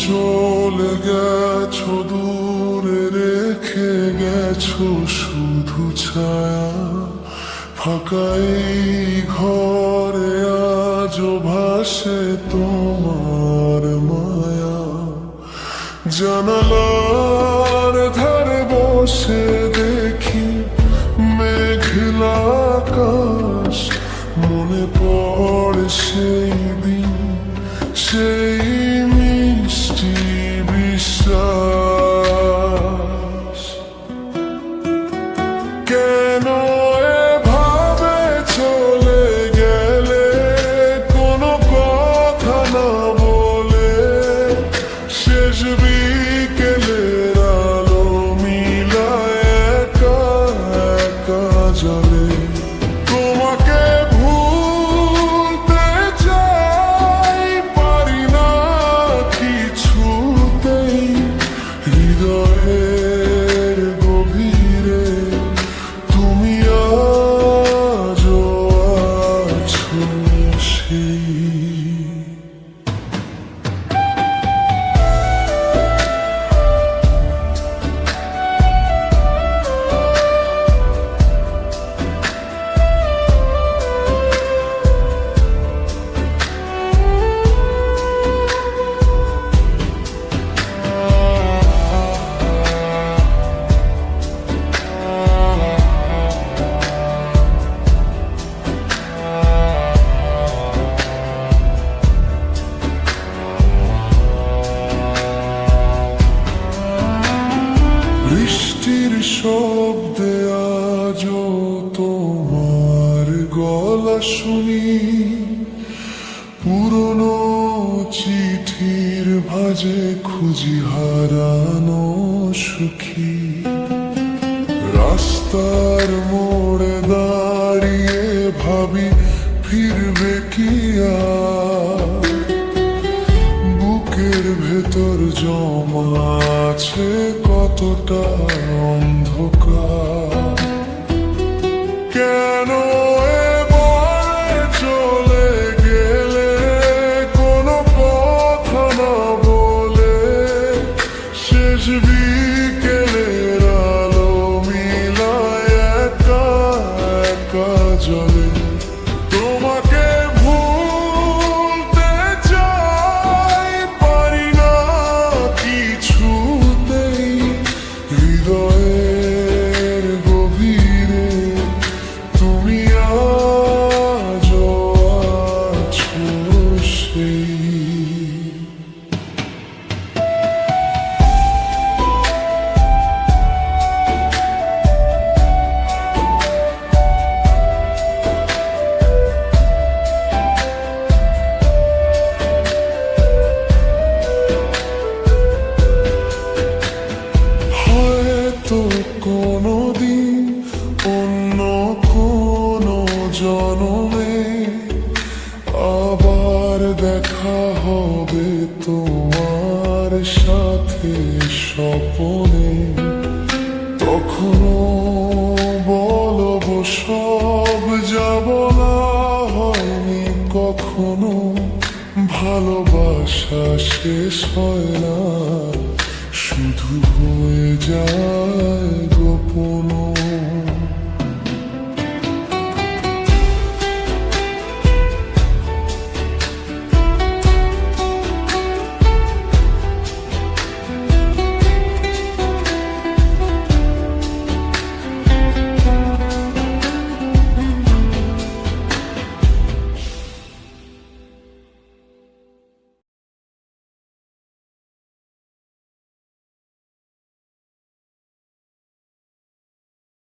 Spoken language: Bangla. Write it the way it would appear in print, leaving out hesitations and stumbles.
চলে গেছো দূরে, রেখে গেছো শুধু ছায়া। ফাঁকাই ঘরে আজও ভাসে তোমার মায়া। জানালার ধারে বসে দেখি মেঘলা আকাশ। মনে পড়ে সেই দিন, সেই মিষ্টি বিশ্বাস। কেন এভাবে চলে গেলে কোনো কথা না বলে? শেষ বিকেলের আলো মিলায় একা একা জলে। তোমাকে ভুলতে চাই, পারি না কিছুতেই। হৃদয়ের গভীরে তুমি আজও আছো সেই। বৃষ্টির শব্দে আজও তোমার গলা শুনি। পুরনো চিঠির ভাঁজে খুঁজি হারানো সুখী। রাস্তার মোড়ে দাঁড়িয়ে ভাবি ফিরবে কি আর? বুকের ভেতর জমা আছে কতটা অন্ধকার। কেন এবারে চলে গেলে কোনো কথা না বলে? শেষ বিকেলের আলো মিলায় একা একা জলে। তোমাকে ভুলতে চাই, পারি না কিছুতেই। হৃদয়ের গভীরে তুমি আজও আছো সেই। হয়তো কোনোদিন অন্য কোনো জনমে আবার দেখা হবে তোমার সাথে স্বপনে। তখনও বলবো সব যা বলা হয়নি কখনো। ভালোবাসা শেষ হয় না, শুধু হয়ে যায়